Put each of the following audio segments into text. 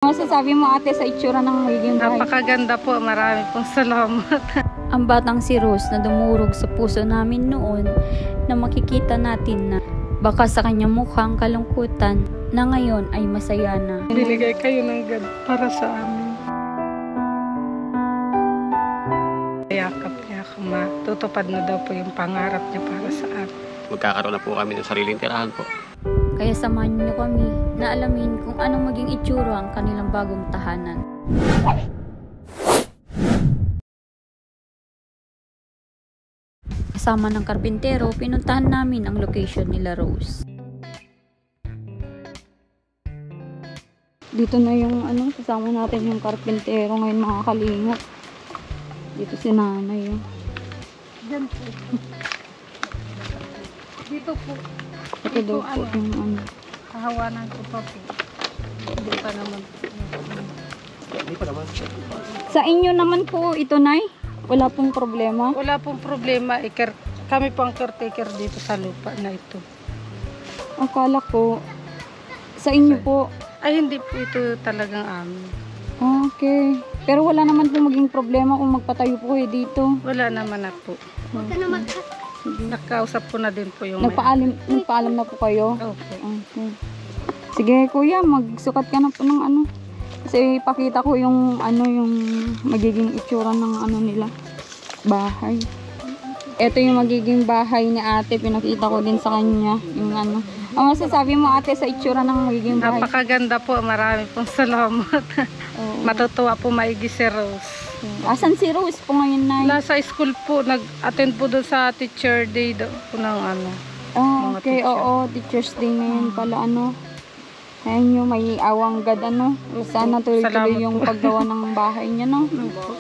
Masasabi mo ate sa itsura ng magiging bahay? Napakaganda po. Marami pong salamat. Ang batang si Rose na dumurog sa puso namin noon na makikita natin na baka sa kanyang mukhang kalungkutan na ngayon ay masaya na. Binigay kayo ng God para sa amin. Yakap niya ako, matutupad na daw po yung pangarap niya para sa amin. Magkakaroon na po kami ng sariling tirahan po. Kaya samahan niyo kami na alamin kung anong maging itsura ang kanilang bagong tahanan. Kasama ng karpintero, pinuntahan namin ang location nila Rose. Dito na yung kasama natin yung karpintero ngayon mga kalingap. Dito si nanay. Diyan po. Dito po. Ito daw po yung Kahawanan ko pa po. Hindi pa naman. Hindi pa naman. Sa inyo naman po ito, Nay? Wala pong problema? Wala pong problema. Kami pang caretaker dito sa lupa na ito. Akala ko, sa inyo po. Ay, hindi po ito talagang amin. Okay. Pero wala naman po maging problema kung magpatayo po kayo dito. Wala naman na po. Nakausap ko na din po yung Nagpaalam na po kayo? Okay. Okay. Sige kuya, magsukat ka na po ng Kasi ipakita ko yung yung magiging itsura ng nila. Bahay. Ito yung magiging bahay ni ate. Pinakita ko din sa kanya. Yung Ang masasabi mo ate sa itsura ng magiging bahay? Napakaganda po. Marami pong salamat. Oo. Matutuwa po maigi si Rose. Asan si Rose po ngayon, Nay? Nasa school po. Nag-attend po doon sa teacher day daw po ng Ah, mga okay. teacher. Oo, Teacher's Day ngayon pala Ayan yung may awang God Sana tuloy-tuloy Salamat yung po. paggawa ng bahay niya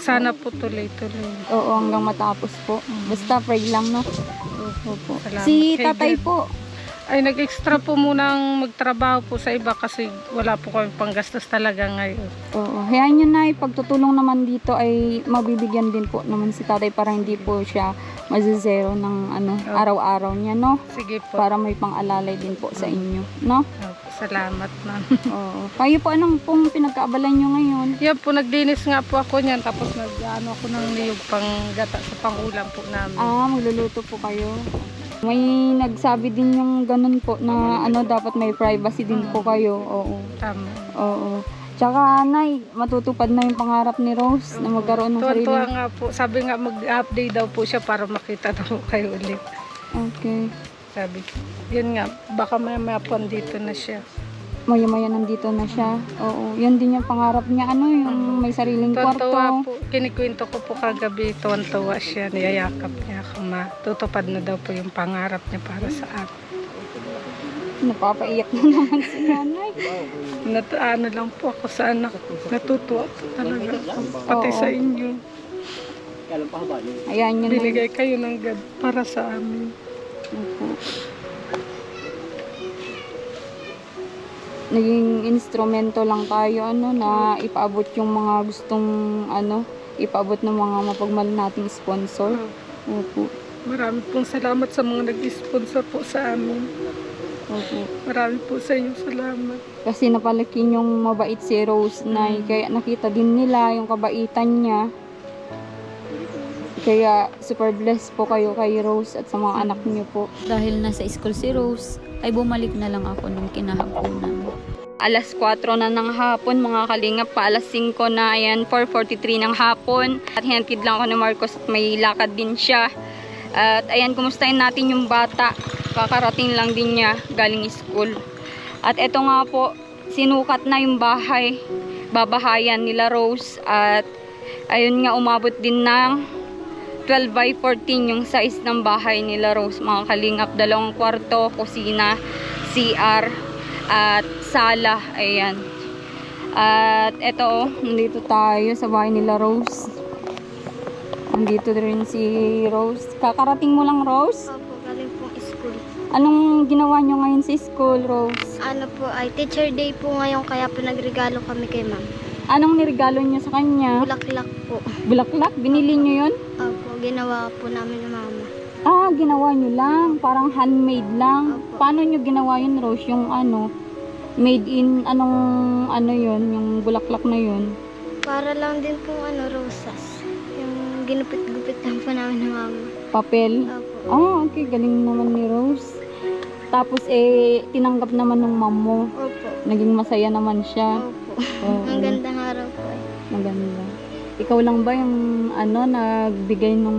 Sana po tuloy-tuloy. Oo, hanggang matapos po. Basta pray lang Opo. Salamat Si kay tatay God. po. Ay, nag-extra po munang magtrabaho po sa iba kasi wala po kami panggastos talaga ngayon. Oo. Hayaan nyo na pagtutulong naman dito ay mabibigyan din po naman si tatay para hindi po siya mazizero ng araw-araw niya, Sige po. Para may pang-alalay din po sa inyo, Salamat na. Oo. Kayo po anong pong pinagkaabalan nyo ngayon? Yan po, naglinis nga po ako niyan. Tapos nag-ano ako ng niyog pang gata sa pangulam po namin. Magluluto po kayo. May nagsabi din yung ganun po na dapat may privacy din po kayo. Oo. Tama. Oo. Tsaka Nay, matutupad na yung pangarap ni Rose na magkaroon ng sarili. Tuwa nga po. Sabi nga mag-update daw po siya para makita daw kayo ulit. Okay. Sabi ko. Yun nga, baka maya po dito na siya. Maya-maya nandito na siya. Oo. Yan din yung pangarap niya. Yung may sariling kwarto. Tuwa po. Kinikwento ko po kagabi. Tuwan-tuwa siya. Niyayakap niya ako. Tutupad na daw po yung pangarap niya para sa akin. Napapaiyak na naman si nanay. Ano lang po ako sa anak. Natutuwa po talaga. Pati sa inyo. Ayan yun. Binigay kayo ng God para sa amin. Opo. Naging instrumento lang tayo na ipaabot yung mga gustong ipaabot ng mga mapagmahal nating sponsor. Opo. Marami pong salamat sa mga nag-sponsor po sa amin. Opo. Marami po sa inyo salamat. Kasi napalaki yung mabait si Rose kaya nakita din nila yung kabaitan niya. Kaya super blessed po kayo kay Rose at sa mga anak niyo po. Dahil nasa school si Rose, ay bumalik na lang ako nung kinahaponan. Alas 4 na ng hapon mga kalingap pa, alas 5 na, ayan, 4:43 ng hapon. At hinatid lang ako ni Marcos at may lakad din siya. At ayan, kumustahin natin yung bata. Kakarating lang din niya galing school. At eto nga po, sinukat na yung bahay, babahayan nila Rose. At ayun nga, umabot din ng 12 by 14 yung size ng bahay nila Rose mga kalingap. 2 kwarto, kusina, CR at sala. Ayan. At eto, nandito tayo sa bahay nila Rose. Nandito rin si Rose. Kakarating mo lang, Rose? Opo, galing pong school. Anong ginawa nyo ngayon sa school, Rose? Ano po, ay teacher day po ngayon kaya po nagregalo kami kay ma'am. Anong nirigalo nyo sa kanya? Bulaklak po. Bulaklak? Binili nyo yun? Opo, ginawa po namin ng mama. Ginawa nyo lang. Parang handmade lang. Opo. Paano nyo ginawa yun, Rose? Yung Made in anong ano yun, yung bulaklak na yun? Para lang din po rosas. Yung ginupit-gupit lang po namin ng mama. Papel? Opo. Oh, okay. Galing naman ni Rose. Tapos tinanggap naman ng mom mo. Opo. Naging masaya naman siya. Opo. Oo. Ang gandang araw po eh. Maganda. Ikaw lang ba yung nagbigay ng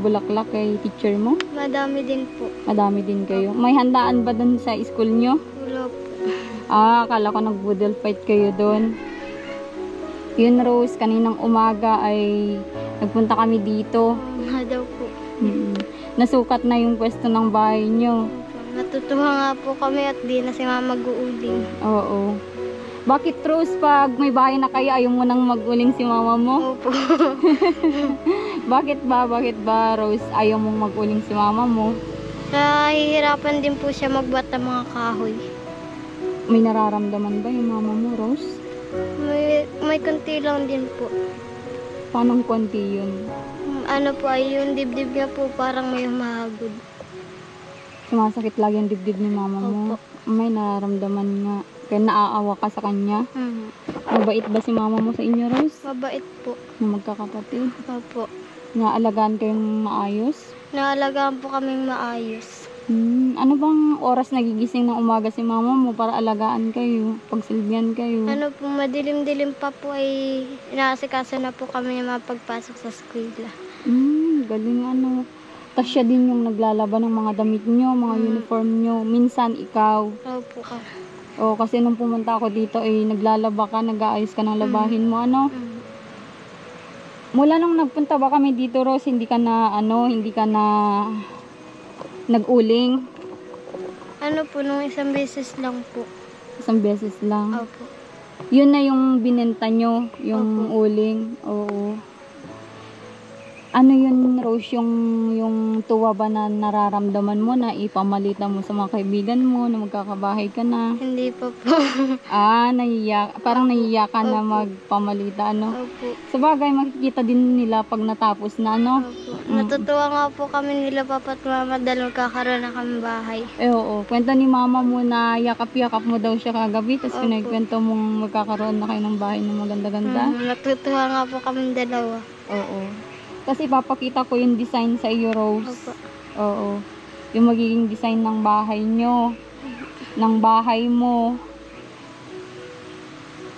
bulaklak kay teacher mo? Madami din po. Madami din kayo. May handaan ba dun sa school nyo? Wala po. Akala ko nag-boodle fight kayo doon. Yun, Rose, kaninang umaga ay nagpunta kami dito. Nga daw po. Nasukat na yung pwesto ng bahay nyo. Opo. Natutuwa nga po kami at di na si mama mag-uuling. Oo. Bakit, Rose, pag may bahay na kayo, ayaw mo nang mag-uling si mama mo? Opo. Bakit ba, Rose, ayaw mong mag-uling si mama mo? Nahihirapan din po siya magbata mga kahoy. May nararamdaman ba yung mama mo, Rose? May konti lang din po. Paano konti yun? Ano po ay yung dibdib niya po parang may humahagod. Sumasakit lagi ang dibdib ni mama mo? Opo. May nararamdaman nga. Kaya naaawa ka sa kanya? Mabait ba si mama mo sa inyo, Rose? Mabait po. Na magkakapatid? Opo. Naalagaan kayong maayos? Naalagaan po kaming maayos. Ano bang oras nagigising ng umaga si mama mo para alagaan kayo, pagsilbihan kayo? Ano po, madilim-dilim pa po ay inaasikaso na po kami na mapagpasok sa eskwela. Galing Tas siya din yung naglalaba ng mga damit nyo, mga uniform nyo. Minsan ikaw. Opo ka. O kasi nung pumunta ako dito ay naglalaba ka, nag-aayos ka ng labahin mo, Mula nung nagpunta ba kami dito, Rose, hindi ka na nag-uling? Ano po, nung isang beses lang po. Isang beses lang. Opo. Yun na yung binenta nyo, yung uling. Oo. Ano yun, Rose, yung tuwa ba na nararamdaman mo na ipamalita mo sa mga kaibigan mo na magkakabahay ka na? Hindi pa po. Parang nahiya ka na Opo. magpamalita, Opo. Sa bagay, makikita din nila pag natapos na, Opo. Natutuwa nga po kami nila papa't mama dahil magkakaroon na kami bahay. Oo. Kwento ni mama mo na yakap-yakap mo daw siya kagabi, tapos Opo. kinikwento mong magkakaroon na kayo ng bahay na maganda-ganda. Natutuwa nga po kami dalawa. Oo. Kasi papakita ko yung design sa iyo, Rose. Opo. Oo. Yung magiging design ng bahay nyo. Ng bahay mo.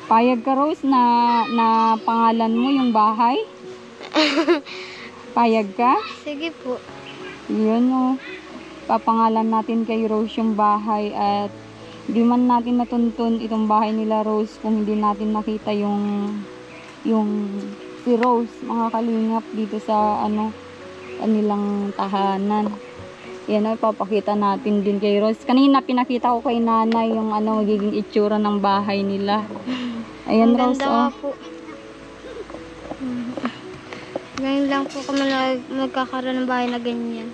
Payag ka, Rose, na pangalan mo yung bahay? Payag ka? Sige po. Yun, papangalan natin kay Rose yung bahay at di man natin natuntun itong bahay nila, Rose, kung hindi natin nakita yung si Rose, mga kalingap dito sa kanilang tahanan. Yan, papakita natin din kay Rose. Kanina pinakita ko kay nanay yung magiging itsura ng bahay nila. Ayan, Ang Rose, ganda nga po. Ngayon lang po kami magkakaroon ng bahay na ganyan.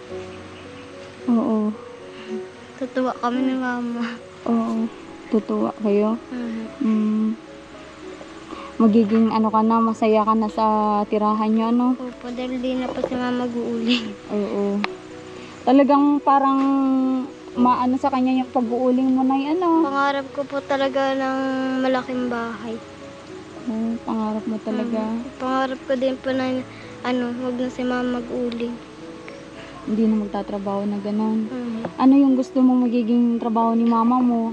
Oo. Tutuwa kami ni mama. Oo. Tutuwa kayo. Magiging ka na, masaya ka na sa tirahan nyo, Opo, dahil di na po si mama mag-uuling. Oo. Talagang parang sa kanya yung pag-uuling mo na Pangarap ko po talaga ng malaking bahay. pangarap mo talaga. Pangarap ko din po na wag na si mama mag-uuling. Hindi na magtatrabaho na gano'n. Ano yung gusto mong magiging trabaho ni mama mo?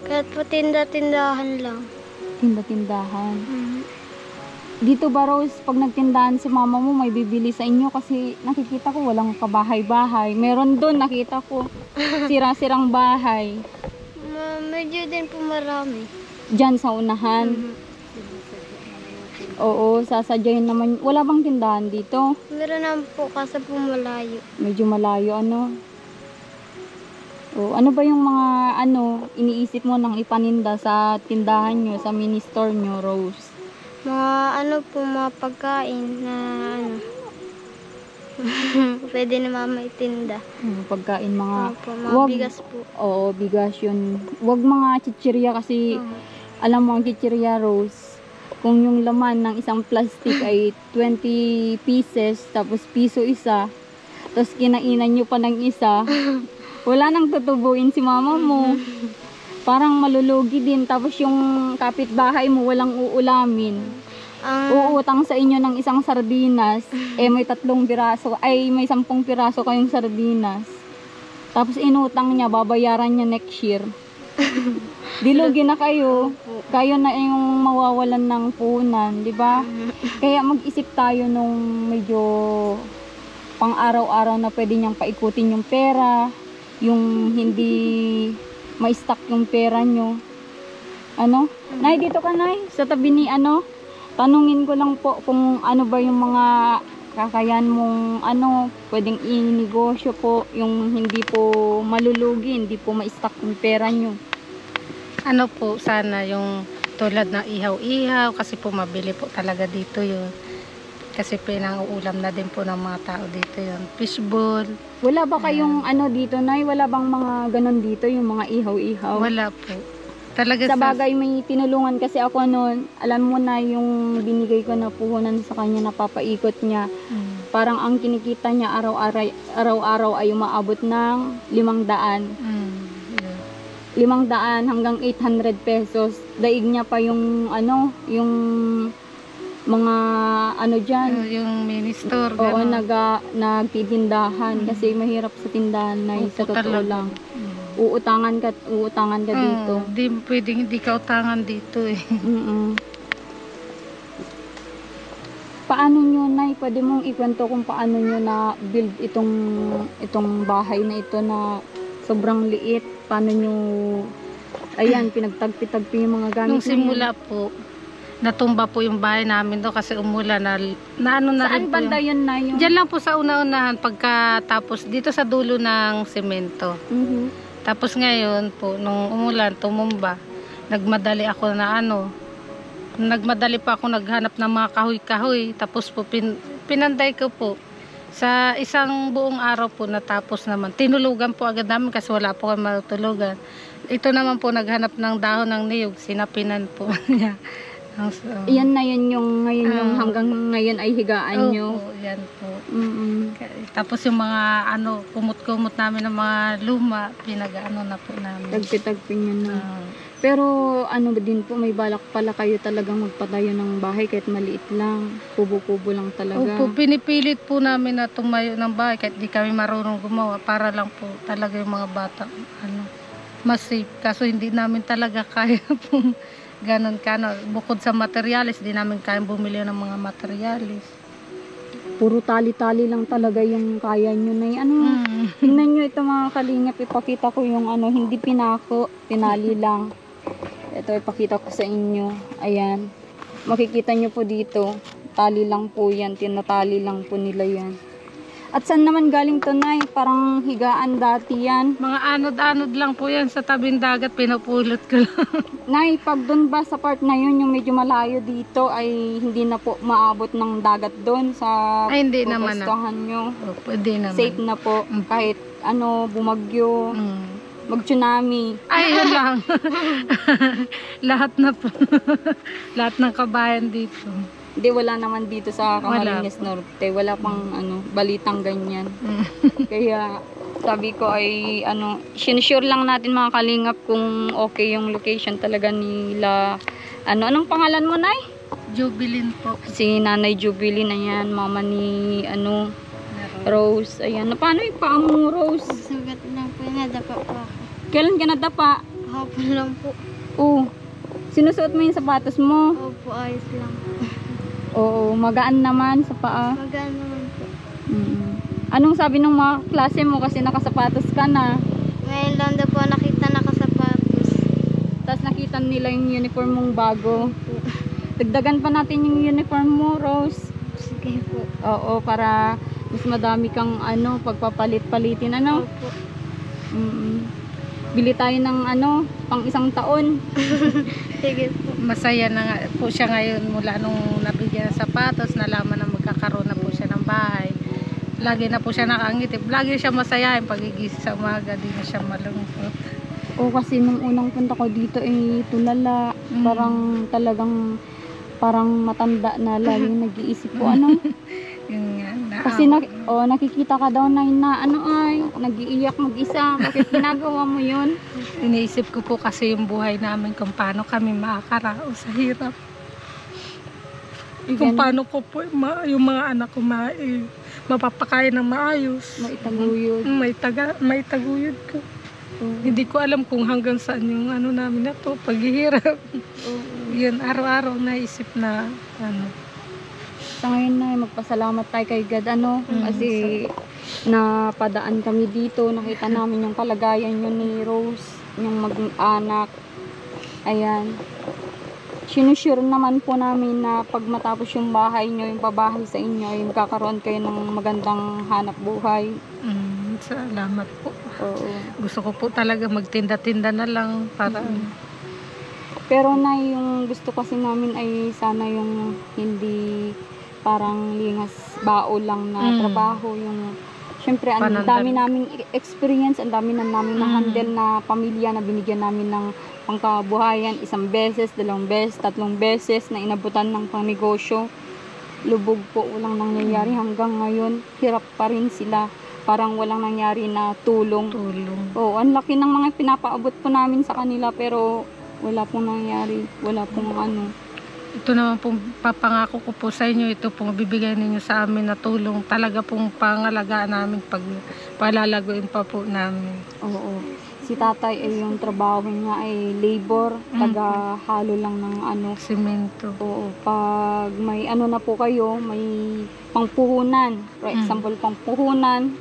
Kahit po tinda-tindahan lang. Tinda-tindahan. Dito ba, Rose, pag nagtindahan si mama mo, may bibili sa inyo? Kasi nakikita ko walang kabahay-bahay. Meron doon, nakita ko. Sira-sirang bahay. Medyo din po marami. Diyan sa unahan. Oo, sasadyain naman. Wala bang tindahan dito? Meron naman po kasi po malayo. Medyo malayo, O, ano ba yung mga iniisip mo nang ipaninda sa tindahan nyo, sa mini store nyo, Rose? Mga mga pagkain na pwede na mama itinda. Pagkain, mga Opo, mga bigas po. Oo, bigas yun. Huwag mga chichirya kasi alam mo ang chichirya, Rose, kung yung laman ng isang plastic ay 20 pieces, tapos piso isa, tapos kinainan nyo pa ng isa, wala nang tutubuin si mama mo. parang malulugi din. Tapos yung kapitbahay mo walang uulamin. Uutang sa inyo ng isang sardinas, may 3 piraso, may 10 piraso kayong sardinas. Tapos inutang niya, babayaran niya next year. Dilugi na kayo. Kayo na yung mawawalan ng puhunan, di ba? Kaya mag-isip tayo nung medyo pang araw-araw na pwede niyang paikutin yung pera, yung hindi ma-stack yung pera nyo. Ano? Nay, dito ka, Nay. Sa tabi ni tanungin ko lang po kung ano ba yung mga kakayan mong pwedeng i-negosyo po, yung hindi po malulugi, hindi po ma-stack yung pera nyo. Ano po, sana yung tulad ng ihaw-ihaw, kasi po mabili po talaga dito yun. Kasi pinang-uulam na din po ng mga tao dito yun. Fishball. Wala ba kayong dito, Nay? Wala bang mga ganon dito, yung mga ihaw-ihaw? Wala po. Talaga sa bagay may tinulungan kasi ako noon. Alam mo na yung binigay ko na puhunan sa kanya, napapaikot niya. Parang ang kinikita niya araw-araw ay umaabot ng 500. 500 hanggang 800 pesos. Daig niya pa yung yung mga dyan. Yung mini store. Oo, nagtitindahan kasi mahirap sa tindahan na sa totoo lang. Uutangan ka dito. Di pwedeng hindi ka utangan dito eh. Paano nyo, Nay, pwede mong ikwento kung paano nyo na build itong bahay na ito na sobrang liit? Paano nyo pinagtagpi-tagpi yung mga gamit? Nung simula po, natumba po yung bahay namin doon kasi umulan na saan banda yun, Nay? Diyan lang po sa una-unahan pagkatapos dito sa dulo ng semento. Tapos ngayon po, nung umulan, tumumba, nagmadali pa ako naghanap ng mga kahoy-kahoy. Tapos po, pinanday ko po. Sa isang buong araw po, natapos naman. Tinulugan po agad namin kasi wala po kami matulugan. Ito naman po, naghanap ng dahon ng niyog, sinapinan po niya. Yan na yun yung ngayon yung hanggang ngayon ay higaan nyo. Opo, yan po. Tapos yung mga kumot-kumot namin ng mga luma, pinag-ano na po namin. Tagpi-tagpi nyo na. Pero din po, may balak pala kayo talagang magpatayo ng bahay kahit maliit lang. Kubo-kubo lang talaga. Opo, pinipilit po namin na tumayo ng bahay kahit di kami marunong gumawa para lang po talaga yung mga bata mas safe. Kaso hindi namin talaga kaya po. Ganon ka, bukod sa materialis, di namin kayang bumili ng mga materialis. Puro tali-tali lang talaga yung kaya nyo na tingnan nyo ito mga kalingap, ipakita ko yung hindi pinako, tinali lang. Ito ipakita ko sa inyo. Ayan, makikita nyo po dito, tali lang po yan, tinatali lang po nila yan. At saan naman galing to, Nay? Parang higaan dati yan. Mga anod-anod lang po yan sa tabing dagat, pinupulot ko lang. Nay, pag doon ba sa part na yun, yung medyo malayo dito, ay hindi na po maabot ng dagat doon sa hindi naman nyo? Pwede naman. Safe na po, kahit bumagyo, mag-tsunami. Ay, yun lang. Lahat na po. Lahat ng kabayan dito. Hindi, wala naman dito sa Camarines Norte. Wala pang balitang ganyan. Kaya sabi ko ay sinusure lang natin mga kalingap kung okay yung location talaga nila. Anong pangalan mo, Nay? Jubilin po. Si Nanay Jubilin, ayan, mama ni Rose. Ayan, paano yung paa mo, Rose? Sugat lang po, nadapa po ako. Kailan ka nadapa? Hapon lang po. Sinusuot mo yung sapatos mo? Opo, ayos lang. Oo, magaan naman sa paa. Magaan naman po. Anong sabi ng mga klase mo kasi nakasapatos ka na? Ngayon lang daw po nakita nakasapatos. Tapos nakita nila yung uniform mong bago. Dagdagan pa natin yung uniform mo, Rose. Sige po. Oo, para mas madami kang pagpapalit-palitin. Opo. Bili tayo ng pang isang taon. Sige po. Masaya na nga po siya ngayon mula nung nabigyan ng sapatos, nalaman na magkakaroon na po siya ng bahay. Lagi na po siya nakangiti. Lagi siya masayahin pagigising sa umaga, di na siya malungkot. Kasi nung unang punta ko dito tulala. Parang talagang matanda na lagi nag-iisip po Yun nga, Kasi nakikita ka daw na nag-iiyak mag-isa. Bakit ginagawa mo yun? iniisip ko po kasi yung buhay namin kung paano kami makakaraos sa hirap. Kung paano ko po yung mga anak ko mapapakain ng maayos. Maitaguyod. May taguyod ko. Hindi ko alam kung hanggang saan yung namin na to, paghihirap. Yun, araw-araw naisip na Sa ngayon na magpasalamat tayo kay God kasi napadaan kami dito, nakita namin yung kalagayan yun ni Rose, yung mag-anak. Ayan. Sinusure naman po namin na pag matapos yung bahay nyo, yung pabahay sa inyo, ay magkakaroon kayo ng magandang hanap buhay. Salamat po. Oo. Gusto ko po talaga magtinda-tinda na lang para Pero na yung gusto kasi namin ay sana yung hindi parang lingas bao lang na trabaho, yung syempre ang dami naming experience, ang dami na namin na-handle na pamilya na binigyan namin ng pangkabuhayan, 1 beses, 2 beses, 3 beses na inabutan ng pangnegosyo. Lubog po, walang nangyayari hanggang ngayon. Hirap pa rin sila. Parang walang nangyari na tulong. Oo, ang laki ng mga pinapaabot po namin sa kanila pero wala pong nangyari. Wala pong ito naman pong papangako ko po sa inyo, ito pong bibigay ninyo sa amin na tulong. Talaga pong pangalagaan namin pag palalaguin pa po namin. Oo. Si tatay ay yung trabaho niya ay labor, taga-halo lang ng semento. Oo. Pag may na po kayo, may pangpuhunan. For example, pangpuhunan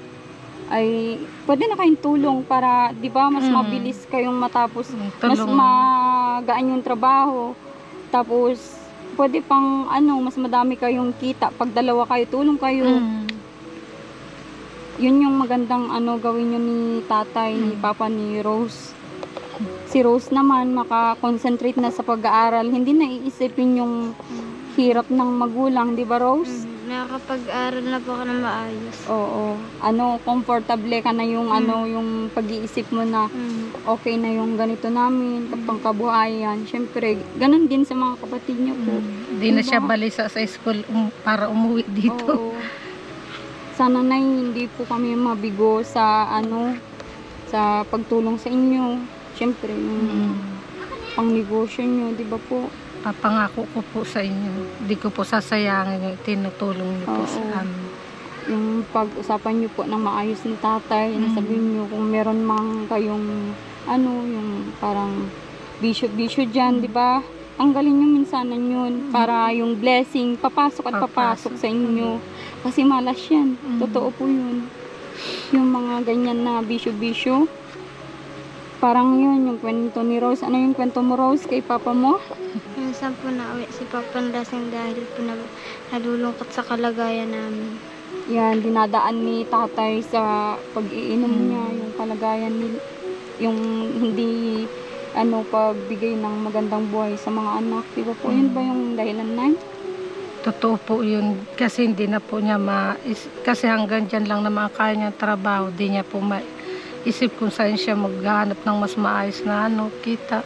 ay pwede na kayong tulong para, di ba, mas mabilis kayong matapos, mas magaan yung trabaho. Tapos, pwede pang mas madami kayong kita. Pag dalawa kayo, tulong kayo. Yun yung magandang gawin nyo ni tatay, ni papa ni Rose. Si Rose naman, makakonsentrate na sa pag-aaral. Hindi na iisipin yung hirap ng magulang, di ba Rose? Nakakapag-aral na po ako na maayos. Oo. Comfortable ka na yung yung pag-iisip mo na okay na yung ganito namin, pangkabuhayan. Siyempre, ganun din sa mga kapatid niyo po. Hindi na siya balisa sa school para umuwi dito. Oo. Sana na hindi po kami mabigo sa sa pagtulong sa inyo. Siyempre, yung pangnegosyo nyo, di ba po? Papangako ko po sa inyo. Hindi ko po sasayangin yung tinutulong niyo po sa amin. Yung pag-usapan niyo po ng maayos ni tatay, sabihin niyo kung meron mang kayong yung parang bisyo dyan, di ba? Tanggalin niyo minsanan yun para yung blessing papasok sa inyo. Kasi malas yan. Totoo po yun. Yung mga ganyan na bisyo-bisyo. Parang yun, yung kwento ni Rose. Ano yung kwento mo, Rose, kay papa mo? Minsan po nauwi si Papa lasing dahil po nalulungkot sa kalagayan namin. Yan, dinadaan ni tatay sa pag-iinom niya, yung kalagayan yung hindi pagbigay ng magandang buhay sa mga anak. Diba po, yun ba yung dahilan na? Totoo po yun. Kasi hindi na po niya kasi hanggang dyan lang naman kaya niya trabaho. Di niya po isip kung saan siya maghanap ng mas maayos na kita.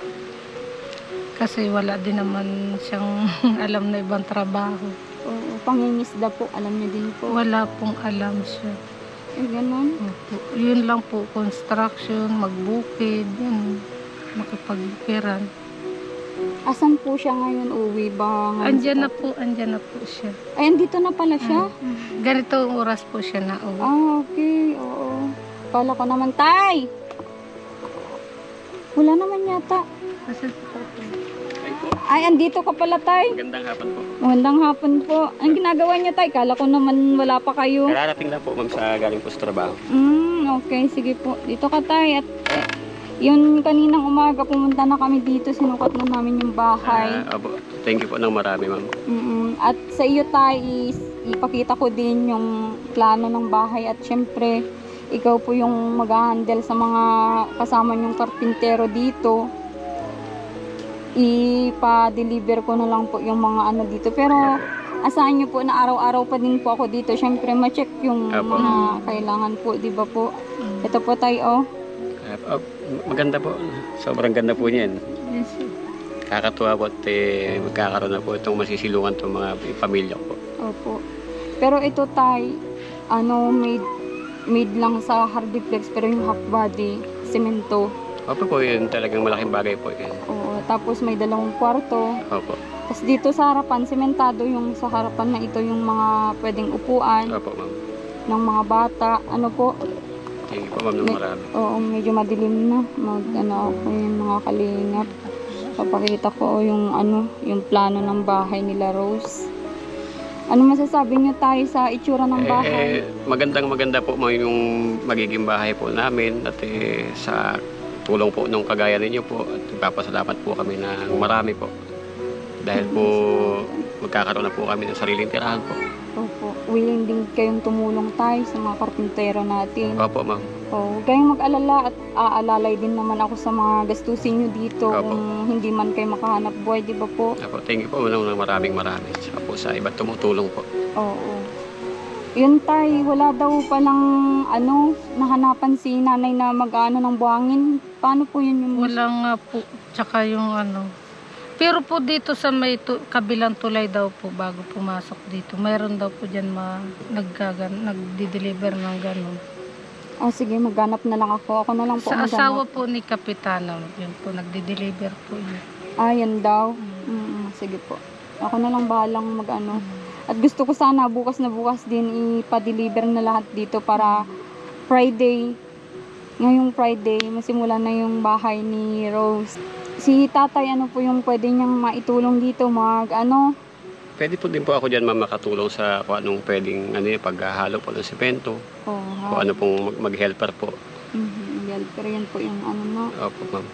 Kasi wala din naman siyang alam na ibang trabaho. Oo, pangingisda po, alam niya din po. Wala pong alam siya. Ganun? Yun lang po, construction, magbukid, yan, makipagpiran. Asan po siya ngayon? Uwi ba? Andyan na po siya. Ay, andito na pala siya? Ganito ang oras po siya na uwi. Okay, oo. Kala ko naman, tay! Wala naman yata. Ay, andito ka pala, tay. Magandang hapon po. Magandang hapon po. Ang ginagawa niya, tay? Kala ko naman wala pa kayo. Kararating lang po, ma'am, sa galing po sa trabaho. Okay, sige po. Dito ka, tay. At yun, kaninang umaga, pumunta na kami dito. Sinukat na namin yung bahay. Thank you po ng marami, ma'am. At sa iyo, tay, ipakita ko din yung plano ng bahay. At syempre, ikaw po yung mag-handle sa mga kasama nyong karpintero dito. Ipa-deliver ko na lang po yung mga dito. Pero asahan nyo po na araw-araw pa din po ako dito. Syempre, ma-check yung mga kailangan po, di ba po? Ito po tayo, Maganda po. Sobrang ganda po niyan. Kakatuwa po at magkakaroon na po itong masisilungan itong mga pamilya ko po. Opo. Pero ito tay, made lang sa hardiplex, pero yung half body, semento. Opo po, yun talagang malaking bagay po yun. Oo, tapos may 2 kwarto. Opo. Tapos dito sa harapan, sementado yung sa harapan na ito yung mga pwedeng upuan Opo, ma'am. ng mga bata. Ano po? Thank you po, ma'am, ng marami. Oo, medyo madilim na. Ako yung mga kalingap. Papakita ko yung plano ng bahay nila Rose. Ano masasabi niyo tayo sa itsura ng bahay? Maganda po ma'am yung magiging bahay po namin at sa tulong po nung kagaya ninyo po at nagpapasalamat po kami na marami po. Dahil po magkakaroon na po kami ng sariling tirahan po. Opo. Willing din kayong tumulong tayo sa mga karpintero natin. Opo, ma'am. Oo. Huwag kayong mag-alala at aalalay din naman ako sa mga gastusin nyo dito. Opo. Kung hindi man kayo makahanap buhay, di ba po? Opo, thank you po ng maraming. Saka po sa iba't tumutulong po. Oo. Yun tay, wala daw palang nahanapan si nanay na mag-ano ng buhangin. Paano po yun yung... Wala nga po. Tsaka yung Pero po dito sa may kabilang tulay daw po bago pumasok dito. Mayroon daw po dyan nagdi-deliver ng gano'n. Sige, maghanap na lang ako. Ako na lang po Sa maghanap. asawa po ni Kapitana, yun po, nagdi-deliver po yun. Yan daw. Sige po. Ako na lang bahalang mag-ano. At gusto ko sana bukas na bukas din ipa-deliver na lahat dito para Friday. Ngayong Friday, masimula na yung bahay ni Rose. Si tatay, ano po yung pwede niyang maitulong dito? Pwede po din po ako dyan, ma'am, makatulong sa kung anong pwedeng paghahalo po ng semento. Kung ano pong mag-helper po. Pero yan po yung Opo, ma'am.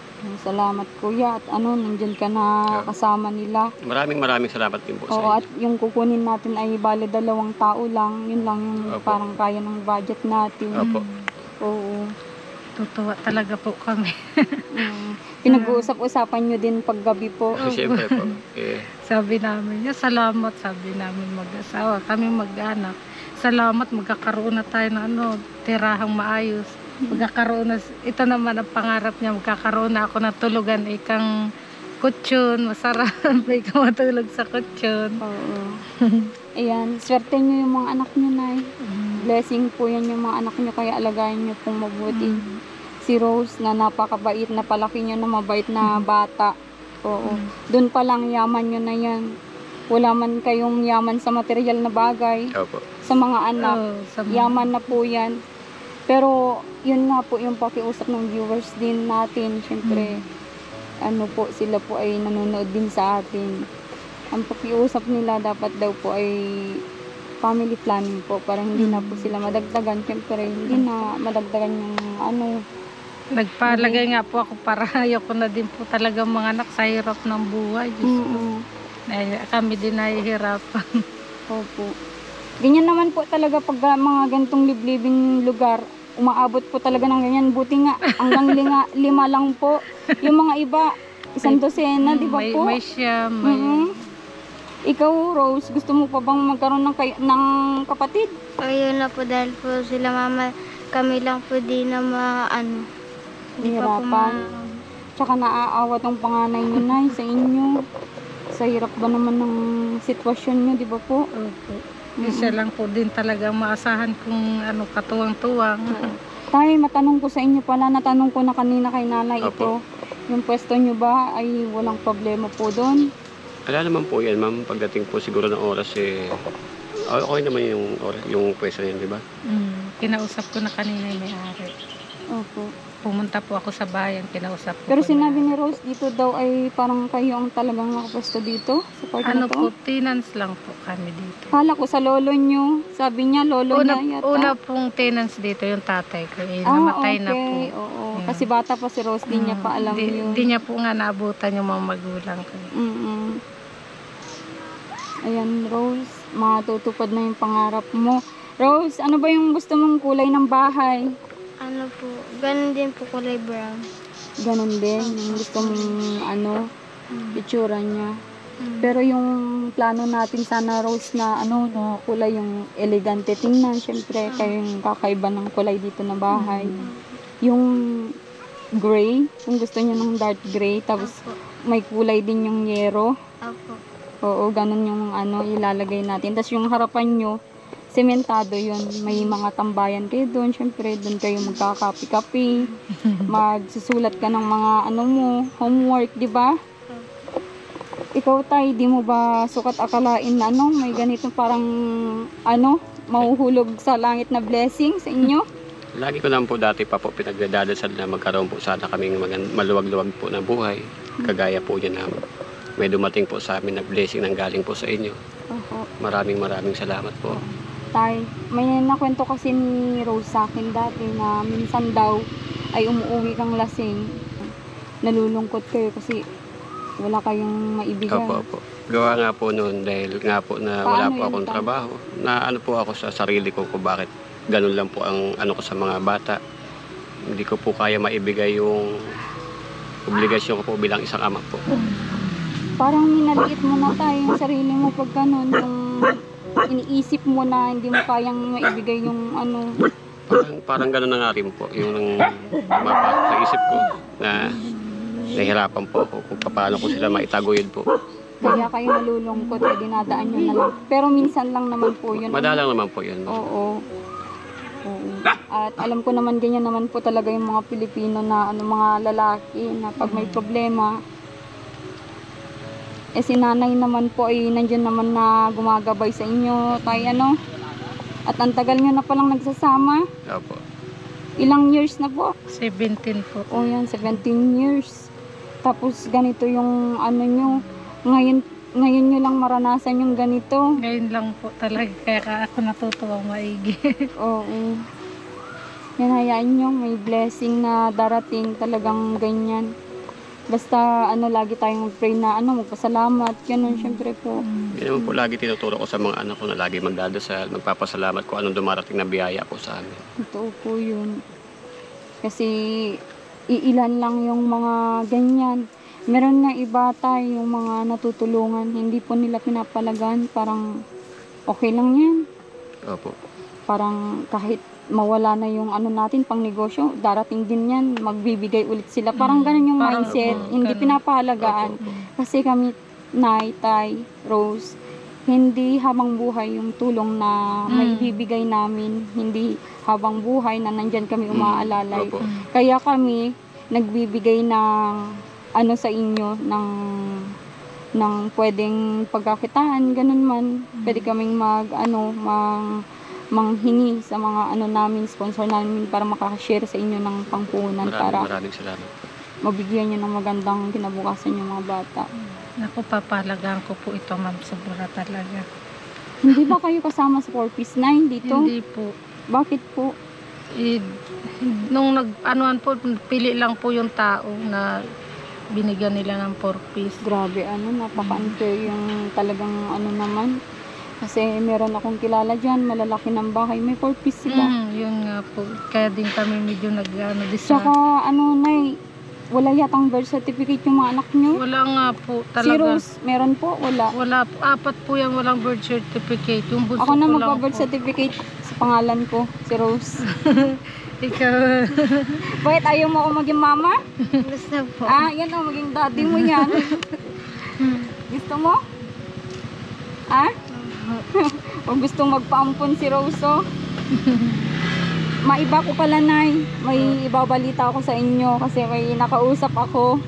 Salamat kuya at nandyan ka na kasama nila. Maraming salamat din po sa Oo, inyo. at yung kukunin natin ay bale 2 tao lang. Yun lang yung Opo. parang kaya ng budget natin. Opo. Oo. Tutuwa talaga po kami. Pinag-uusap-usapan nyo din paggabi po. Siyempre po. Sabi namin, salamat, sabi namin mag-asawa, kami mag-anak. Salamat, magkakaroon na tayo ng tirahang maayos. Magkakaroon na, ito naman ang pangarap niya, magkakaroon na ako ng tulugan, ikang kutsyon, masarap, ikaw matulog sa kutsyon. Oo. Ayan, swerte nyo yung mga anak nyo, Nay. Blessing po yan yung mga anak nyo, kaya alagayin nyo pong mabuti. Si Rose na napakabait na palaki nyo na mabait na bata. Oo. Doon pa lang yaman nyo na yan. Wala man kayong yaman sa material na bagay. Opo. Sa mga anak, yaman na po yan. Pero yun nga po yung pakiusap ng viewers din natin. Siyempre, sila po ay nanonood din sa atin. Ang pakiusap nila dapat daw po ay family planning po. Para hindi na po sila madagdagan. Siyempre, hindi na madagdagan yung Nagpalagay nga po ako para ayoko na din po talaga mga anak sa hirap ng buhay. Kami din nahihirapan. Opo. Ganyan naman po talaga pag mga gantong liblibing lugar, umaabot po talaga ng ganyan. Buti nga, hanggang 5 lang po. Yung mga iba, 100, di ba po? May siya, may... Ikaw, Rose, gusto mo pa bang magkaroon ng kapatid? Ayun na po dahil po sila mama, kami lang po di na Hirapan. Tsaka naaawa tong panganay nyo, Nay, sa inyo. Sa hirap ba naman ng sitwasyon nyo, di ba po? Opo. Isa lang po din talaga maasahan kung katuwang-tuwang. Tay, matanong ko sa inyo pala, natanong ko na kanina kay nanay ito. Yung pwesto nyo ba ay walang problema po doon? Wala naman po yan, ma'am. Pagdating po siguro ng oras, okay naman yung pwesto yan, di ba? Kinausap ko na kanina yung may-ari. Opo. Pumunta po ako sa bayan, kinausap ko. Pero sinabi ni Rose dito daw ay parang kayo ang talagang nakapwesto dito sa part na to? po, tenants lang po kami dito. Kala ko sa lolo nyo. Sabi niya, lolo niya yata. Una pong tenants dito, yung tatay ko. Namatay na po. Oo. Kasi bata pa si Rose, di niya pa alam yun. Di niya po nga naabutan yung mga magulang ko. Ayan, Rose. Matutupad na yung pangarap mo. Rose, ano ba yung gusto mong kulay ng bahay? Ganun din po kulay brown. Ganun din. Yung gusto mong itsura niya. Pero yung plano natin sana, Rose, na na kulay yung elegante tingnan. Siyempre, kayo yung kakaiba ng kulay dito na bahay. Yung gray, kung gusto niyo ng dark gray, tapos may kulay din yung yero. Opo. Oo, ganun yung ilalagay natin. Tapos yung harapan nyo, sementado yun. May mga tambayan kayo doon. Siyempre, doon kayo magkakapi-kapi. Magsusulat ka ng mga ano mo, homework, di ba? Ikaw, Tay, di mo ba sukat akalain na ano, may ganito parang ano, mahuhulog sa langit na blessing sa inyo? Lagi ko naman po dati pa po pinagdadasal na magkaroon po sana kaming maluwag-luwag po na buhay. Kagaya po yun na may dumating po sa amin na blessing nang galing po sa inyo. Oho. Maraming salamat po. Tay, may nakwento kasi ni Rose sa akin dati na minsan daw ay umuwi kang lasing. Nalulungkot kayo kasi wala kayong maibigay. Opo. Gawa nga po noon dahil nga po na Paano wala po yun, akong Tay? trabaho. Na ano po ako sa sarili ko kung bakit ganun lang po ang ano ko sa mga bata. Hindi ko po kaya maibigay yung obligasyon ko po bilang isang ama po. Parang minaliit mo na tayo yung sarili mo pag ganun. Yung iniisip mo na hindi mo kayang maibigay yung ano. Parang ganun na nga rin po. Yung naisip ko na nahihirapan po ako kung paano ko sila maitaguyod po. Kaya kayo nalulungkot, eh, dinadaan nyo na lang. Pero minsan lang naman po yun. Madalang naman po yun. Oo. At alam ko naman ganyan naman po talaga yung mga Pilipino na ano, mga lalaki na pag may problema, eh si nanay naman po ay nandiyan naman na gumagabay sa inyo, tayo ano. At ang tagal nyo na palang nagsasama. Opo. Ilang years na po? 17 po. O yan, 17 years. Tapos ganito yung ano nyo, ngayon nyo lang maranasan yung ganito. Ngayon lang po talaga, kaya ako natutuwang maigi. Oo. Yan, hayaan nyo, may blessing na darating talagang ganyan. Basta ano, lagi tayong pray na ano, magpasalamat, ganun syempre po. Yan naman po lagi tinuturo ko sa mga anak ko na lagi magdadasal, magpapasalamat ko anong dumarating na biyaya po sa amin. Totoo po yun. Kasi iilan lang yung mga ganyan. Meron nga iba tayo, yung mga natutulungan, hindi po nila pinapalagan, parang okay lang yan. Opo. Parang kahit mawala na yung ano natin pang negosyo, darating din yan, magbibigay ulit sila. Parang ganun yung Parang, mindset, oo, hindi ganun. pinapahalagaan. Kasi kami, Nay, Tay, Rose, hindi habang buhay yung tulong na may bibigay namin, hindi habang buhay na nandyan kami umaalalay. Opo. Kaya kami nagbibigay ng ano sa inyo, ng pwedeng pagkakitaan, ganun man. Pwede kaming manghingi sa mga ano namin, sponsor namin para makaka-share sa inyo ng pangpuhunan para Maraming salamat. mabigyan nyo ng magandang kinabukasan yung mga bata. Naku, papalagaan ko po ito, ma'am, sobra talaga. Hindi ba kayo kasama sa 4-piece 9 dito? Hindi po. Bakit po? Nung nag-anuan po, pili lang po yung tao na binigyan nila ng 4-piece. Grabe, napaka-unfair yung talagang ano naman. Kasi meron akong kilala dyan, malalaki ng bahay, may 4-piece sila. Yun nga po. Kaya din kami medyo Tsaka Nay, wala yatang birth certificate yung mga anak nyo? wala nga po Si talaga. Rose, meron po? Wala. Wala po. 4 po yan, walang birth certificate. Yung bunso Ako na ko lang magpa-birth po. certificate sa pangalan ko, si Rose. Ikaw. Bakit ayaw mo ako maging mama? Gusto po. Yan o, maging daddy mo yan. Gusto mo? O gustong magpaampon si Rose, oh. Maiba ko pala, Nay. May ibabalita ako sa inyo kasi may nakausap ako.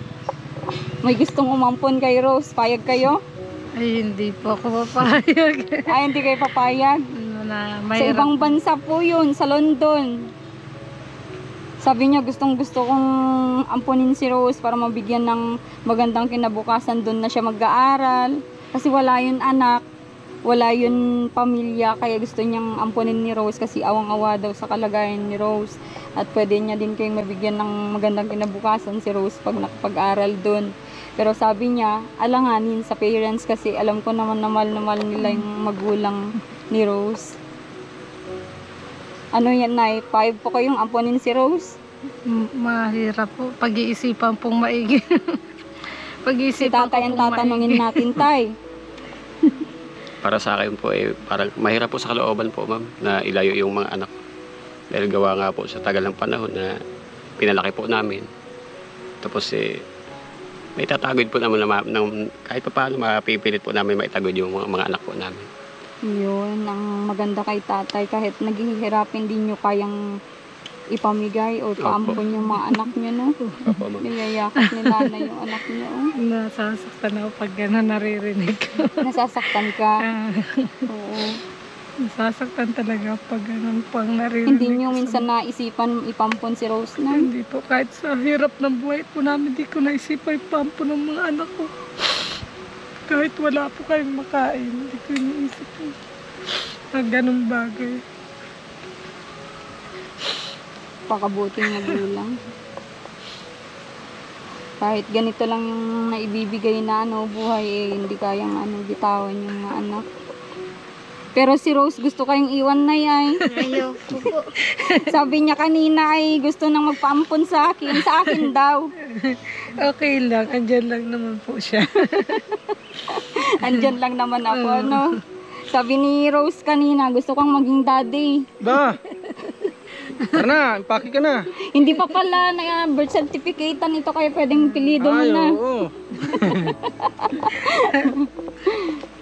May gustong umampon kay Rose. Payag kayo? Ay, hindi po ako papayag. Hindi kayo papayag? Na, Sa ibang bansa po yun, sa London. Sabi niya, gustong-gusto kong ampunin si Rose para mabigyan ng magandang kinabukasan doon na siya mag-aaral. Kasi wala yun anak, wala yun pamilya, kaya gusto niyang ampunin ni Rose kasi awang-awa daw sa kalagayan ni Rose. At pwede niya din kayong mabigyan ng magandang kinabukasan si Rose pag nakapag-aral doon. Pero sabi niya, alanganin sa parents kasi alam ko naman na mahal nila yung magulang ni Rose. Ano yan, Nay? 5 po kayong ampunin si Rose? Mahirap po. Pag-iisipan pong maigi. Si Pag-iisipan tatay ang ko pong tatanungin natin, Tay. Para sa akin po parang mahirap po sa kalooban po, ma'am, na ilayo yung mga anak. Dahil gawa nga po sa tagal ng panahon na pinalaki po namin. Tapos may tatagod po naman na kahit pa paano mapipilit po namin maitagod yung mga anak po namin. Yun, ang maganda kay tatay. Kahit naghihirapin din nyo kayang ipamigay o paampon yung mga anak nyo, no? Opo, ma'am. Niyayakap ni nanay yung anak nyo. Oh. Nasasaktan ako pag gano'n naririnig ko. Nasasaktan ka. Oo. Nasasaktan talaga pag gano'n pang naririnig. Hindi nyo minsan naisipan ipampon si Rose na? Hindi po, kahit sa hirap ng buhay po namin, di ko naisipan ipampo ng mga anak ko. Kahit wala po kayong makain, hindi ko iniisip po. Pag ganong bagay. Pakabuting magulang. Kahit ganito lang yung naibibigay na buhay, hindi kayang bitawan yung mga anak. Pero si Rose gusto kayong iwan na ay. Ayoko po. Sabi niya kanina ay gusto nang magpaampon sa akin daw. Okay lang, andyan lang naman po siya. Andyan lang naman ako, Sabi ni Rose kanina, gusto kang maging daddy. Ba? Tara na, impake ka na. Hindi pa pala na birth certificate nito kaya pwedeng pilido mo Ay, na. oo.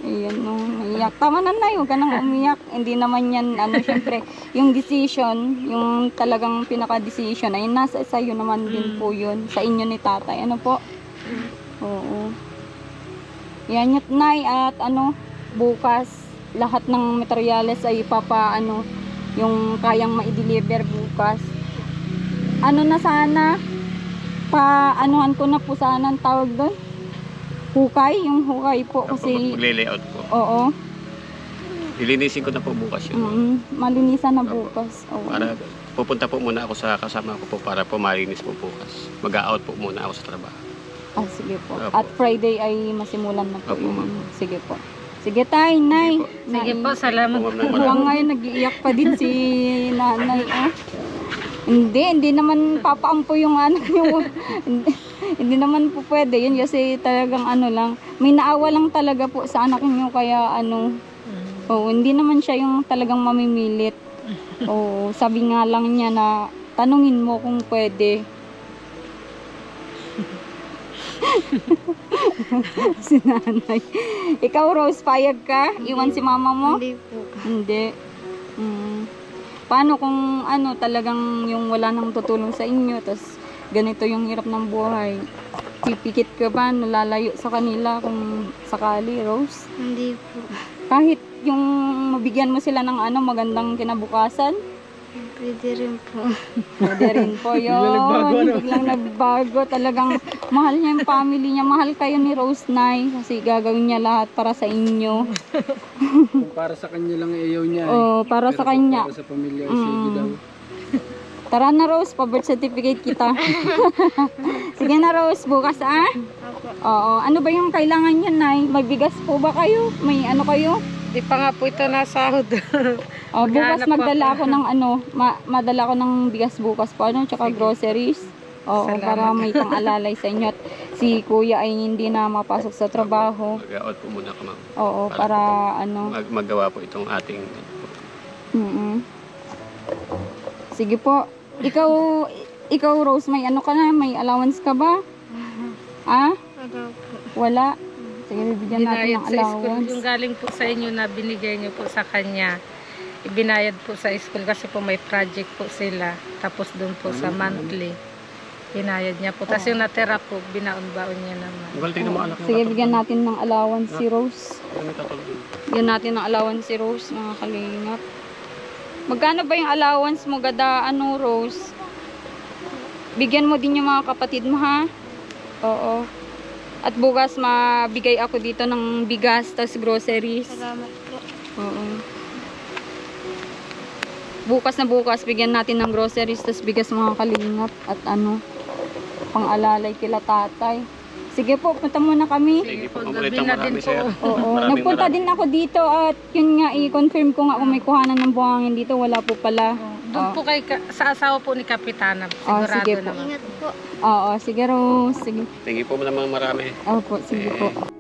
Ayan, umiyak. Tama na, huwag ka nang umiyak. Hindi naman yan, syempre, yung decision, yung talagang pinaka-decision ay nasa sa'yo naman din po yun. Sa inyo ni tatay. Ano po? Oo. Yan yun, Nay. At bukas, lahat ng materyales ay yung kayang ma-deliver bukas. Na sana, anuhan ko na po sana ang tawag doon. Hukay, yung hukay po kasi Magle-layout po. oo, Ilinisin ko na po bukas yun. malinisan na bukas. Oo. Para pupunta po muna ako sa kasama ko po para po malinis po bukas. Mag-out po muna ako sa trabaho. Sige po. Opo. At Friday ay masimulan na po Opo, yung ma'am. sige po. Sige tay, Nay. Sige po, salamat. Po, ma'am, ng Hanggang marami. ngayon nag-iiyak pa din si nanay. Hindi naman papaampo yung anak niyo. Hindi naman po pwede yun kasi talagang lang. May naawa lang talaga po sa anak niyo kaya oo, hindi naman siya yung talagang mamimilit. Oo, sabi nga lang niya na tanungin mo kung pwede. Si nanay. Ikaw Rose, payag ka? Iwan si mama mo? Hindi po. Hindi. Paano kung talagang yung wala nang tutulong sa inyo, tas ganito yung hirap ng buhay? Pipikit ka ba, nalalayo sa kanila kung sakali, Rose? Hindi po. Kahit yung mabigyan mo sila ng magandang kinabukasan, Pwede rin po. pwede rin po yun. Biglang nagbago. Talagang mahal niya yung family niya. Mahal kayo ni Rose, Nay. Kasi gagawin niya lahat para sa inyo. Kung para sa kanya lang ayaw niya. Oo, para sa kanya. Para sa pamilya, sige daw. Tara na Rose, pa-birth certificate kita. Sige na Rose, bukas Oo, ano ba yung kailangan niya, Nay? Magbigas po ba kayo? May kayo? Di pa nga po ito nasahod. Bukas Maghanap pa magdala po. ako ng madala ko ng bigas bukas po, tsaka groceries. Oo, Salamat. para may pang-alalay sa inyo. At si Kuya ay hindi na mapasok sa trabaho. Mag-out po muna ka, ma'am. Oo, para Maggawa po itong ating Sige po. Ikaw Rose, may ka na? May allowance ka ba? Wala po. Wala. Sige, bibigyan natin Binayad ng sa school. allowance. Yung galing po sa inyo na binigay niyo po sa kanya, ibinayad po sa school kasi po may project po sila. Tapos doon po sa monthly, binayad niya po. Tapos yung natira po, binaon-baon niya naman. Well, tingnan mo anak ng Sige, katulad. bigyan natin ng allowance si Rose. Ano katulad? Bigyan natin ng allowance si Rose, mga kalingap. Magkano ba yung allowance mo, gada, Rose? Bigyan mo din yung mga kapatid mo, ha? Oo. At bukas mabigay ako dito ng bigas, tas groceries. Salamat po. Oo. Bukas na bukas, bigyan natin ng groceries, tas bigas mga kalingap. At pang-alalay kila tatay. Sige po, punta muna kami. Sige po, Gabi magulit na din marami, po. sir. Oo, Maraming nagpunta maraming. din ako dito at yun nga, i-confirm ko nga kung may kuhanan ng buhangin dito. Wala po pala. Doon po sa asawa po ni Kapitana. Sigurado sige po. naman. Ingat po. Oo, sige Rose. Sige. Tingin po naman marami. Opo, sige po.